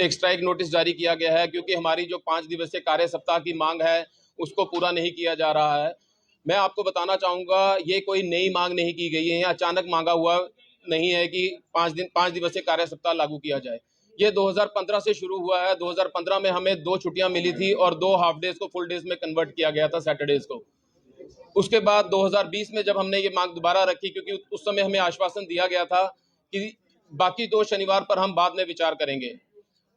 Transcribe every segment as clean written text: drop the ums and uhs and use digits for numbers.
एक strike notice जारी किया गया है, क्योंकि हमारी जो 5 दिवसीय कार्य सप्ताह की मांग है उसको पूरा नहीं किया जा रहा है। मैं आपको बताना चाहूँगा, ये कोई नई मांग नहीं की गई है, ये अचानक मांगा हुआ नहीं है कि 5 दिवसीय कार्य सप्ताह लागू किया जाए। ये 2015 से शुरू हुआ है। 2015 में हमें 2 छुट्टियां मिली थी और 2 हाफ डेज को फुल डेज में कन्वर्ट किया गया था, सैटरडेज को। उसके बाद 2020 में जब हमने ये मांग दोबारा रखी, क्योंकि उस समय हमें आश्वासन दिया गया था कि बाकी 2 शनिवार पर हम बाद में विचार करेंगे,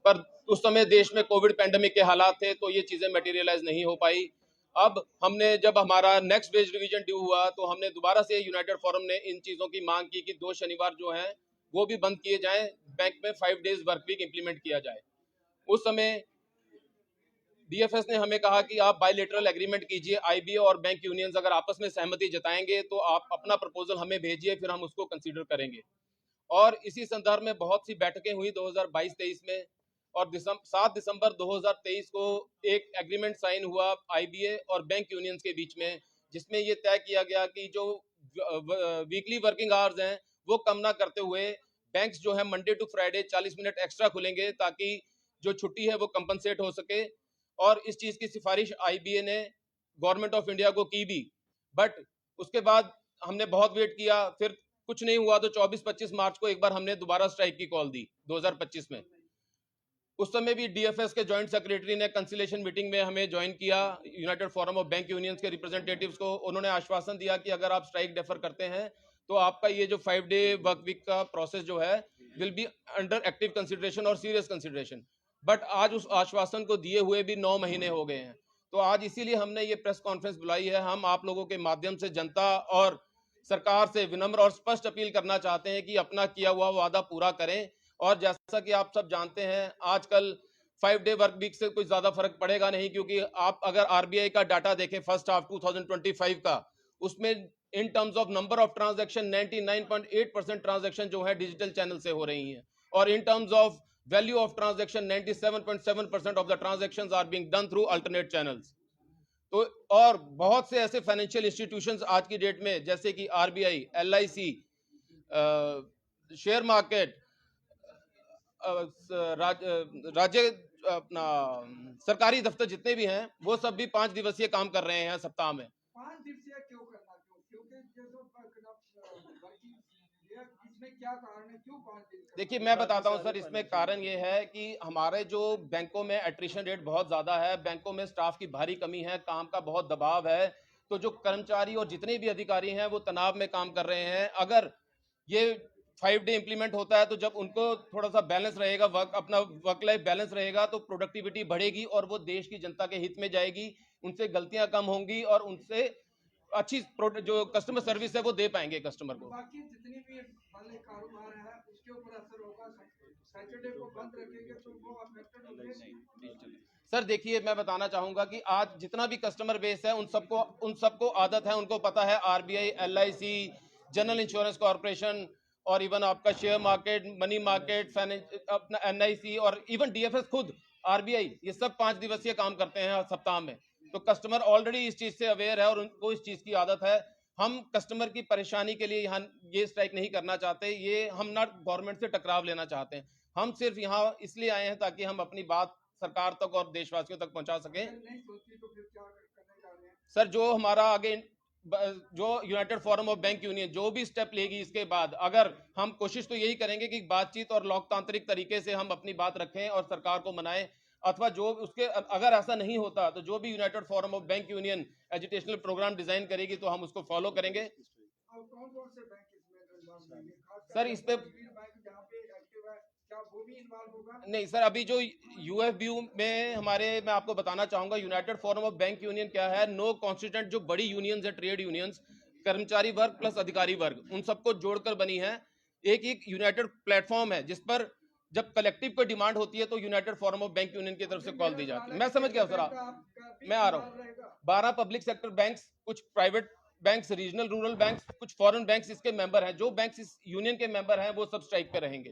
पर उस समय देश में कोविड पैंडेमिक के हालात थे, तो ये चीजें मटेरियलाइज नहीं हो पाई। अब हमने जब हमारा नेक्स्ट वेज रिवीजन ड्यू हुआ, तो हमने दोबारा से यूनाइटेड फोरम ने इन चीजों की मांग की कि 2 शनिवार जो हैं वो भी बंद किए जाएं, बैंक में 5 डेज वर्क वीक इंप्लीमेंट किया जाए। उस समय डीएफएस ने हमें कहा कि आप बायलेटरल एग्रीमेंट कीजिए, आईबीए और बैंक यूनियंस अगर आपस में सहमति जताएंगे तो आप अपना प्रपोजल हमें भेजिए, फिर हम उसको कंसीडर करेंगे। और इसी संदर्भ में बहुत सी बैठकें हुई 2022-23 में, और 7 दिसंबर 2023 को एक एग्रीमेंट साइन हुआ आईबीए और बैंक यूनियंस के बीच में, जिसमें ये तय किया गया कि जो वीकली वर्किंग आवर्स हैं वो कम ना करते हुए बैंक्स जो है Monday to Friday 40 minute extra खुलेंगे, ताकि जो छुट्टी है वो कंपनसेट हो सके। और इस चीज की सिफारिश आईबीए ने गवर्नमेंट ऑफ इंडिया को की भी, बट उसके बाद हमने बहुत वेट किया, फिर कुछ नहीं हुआ, तो 24-25 मार्च को एक बार हमने दोबारा स्ट्राइक की कॉल दी 2025 में। उस समय भी डीएफएस के जॉइंट सेक्रेटरी ने कंसिलेशन मीटिंग में हमें ज्वाइन किया, United Forum of bank unions के रिप्रेजेंटेटिव्स को। उन्होंने आश्वासन दिया कि अगर आप स्ट्राइक डेफर करते हैं तो आपका ये जो 5 डे वर्क वीक का प्रोसेस जो है will be under active consideration और सीरियस कंसिडरेशन। बट आज उस आश्वासन को दिए हुए भी 9 महीने हो गए हैं। तो आज इसीलिए हमने ये प्रेस कॉन्फ्रेंस बुलाई है। हम आप लोगों के माध्यम से जनता और सरकार से विनम्र और स्पष्ट अपील करना चाहते हैं कि अपना किया हुआ वादा पूरा करें। और जैसा कि आप सब जानते हैं, आजकल 5 डे वर्क वीक से कोई ज्यादा फर्क पड़ेगा नहीं, क्योंकि आप अगर आरबीआई का डाटा देखें फर्स्ट हाफ 2025 का, उसमें in terms of number of transaction 99.8% transaction जो है डिजिटल चैनल से हो रही हैं, और in terms of value of transaction 97.7% of the transactions are being done through alternate channels. तो और बहुत से ऐसे फाइनेंशियल इंस्टीट्यूशंस आज की डेट में, जैसे कि आरबीआई, एलआईसी, शेयर मार्केट, राज्य अपना सरकारी दफ्तर जितने भी हैं, वो सब भी 5 दिवसीय काम कर रहे हैं सप्ताह में। 5 दिवसीय क्यों करना, क्योंकि इसमें क्या कारण है, क्यों 5 दिन? देखिए मैं बताता हूं सर, इसमें कारण ये है कि हमारे जो बैंकों में एट्रिशन रेट बहुत ज्यादा है, बैंकों में स्टाफ की भारी कमी है, काम का बहुत दबाव है। तो जो कर्मचारी और जितने भी अधिकारी हैं वो तनाव में काम कर रहे हैं। अगर ये 5 डे इंप्लीमेंट होता है तो जब उनको थोड़ा सा बैलेंस रहेगा, अपना वर्क लाइफ बैलेंस रहेगा, तो प्रोडक्टिविटी बढ़ेगी और वो देश की जनता के हित में जाएगी, उनसे गलतियां कम होंगी और उनसे अच्छी जो कस्टमर सर्विस है वो दे पाएंगे कस्टमर को। बाकी जितनी भी वाले कारोबार है उसके ऊपर असर होगा। सैटरडे को बंद रखेंगे तो वो अफेक्टेड होंगे। सर देखिए, मैं बताना चाहूंगा कि आज जितना भी कस्टमर बेस है उन सबको आदत है, उनको पता है RBI, LIC, general insurance corporation और इवन आपका शेयर मार्केट, मनी मार्केट, अपना एनआईसी और इवन डीएफएस खुद, आरबीआई, ये सब 5 दिवसीय काम करते हैं सप्ताह में। तो कस्टमर ऑलरेडी इस चीज से अवेयर है और उनको इस चीज की आदत है। हम कस्टमर की परेशानी के लिए यहाँ ये स्ट्राइक नहीं करना चाहते, ये हम ना गवर्नमेंट से टकराव लेना चाहते हैं। हम सिर्फ यहाँ इसलिए आए हैं ताकि हम अपनी बात सरकार तक और देशवासियों तक पहुंचा सकें। नहीं सोचती तो फिर क्या करने जा रहे हैं? सर जो हमारा आगे जो United Forum of Bank union जो भी स्टेप लेगी, इसके बाद अगर हम कोशिश तो यही करेंगे कि बातचीत और लोकतांत्रिक तरीके से हम अपनी बात रखें और सरकार को मनाएं, अथवा जो उसके अगर ऐसा नहीं होता तो जो भी United Forum of Bank Union educational program design करेगी तो हम उसको फॉलो करेंगे। कौन-कौन से बैंक इसमें इन्वॉल्व होंगे? सर इस पे जहाँ पे एक्टिव है, क्या वो भी इन्वॉल्व होगा? नहीं सर, अभी जो यूएफबीयू में हमारे, मैं आपको बताना चाहूंगा United Forum of Bank union क्या है, नो कॉन्स्टिट्यूएंट जो बड़ी यूनियंस है, ट्रेड यूनियंस, कर्मचारी वर्ग प्लस अधिकारी वर्ग, उन सबको जोड़कर बनी है। एक यूनाइटेड प्लेटफॉर्म है जिस पर जब कलेक्टिव कोई डिमांड होती है तो United Forum of Bank union की तरफ से कॉल दी जाती है। मैं समझ गया सर, मैं आ रहा हूँ। 12 पब्लिक सेक्टर बैंक्स, कुछ private banks, regional rural banks, कुछ फॉरेन बैंक्स इसके मेंबर हैं। जो बैंक्स इस यूनियन के मेंबर हैं वो सब स्ट्राइक पे रहेंगे।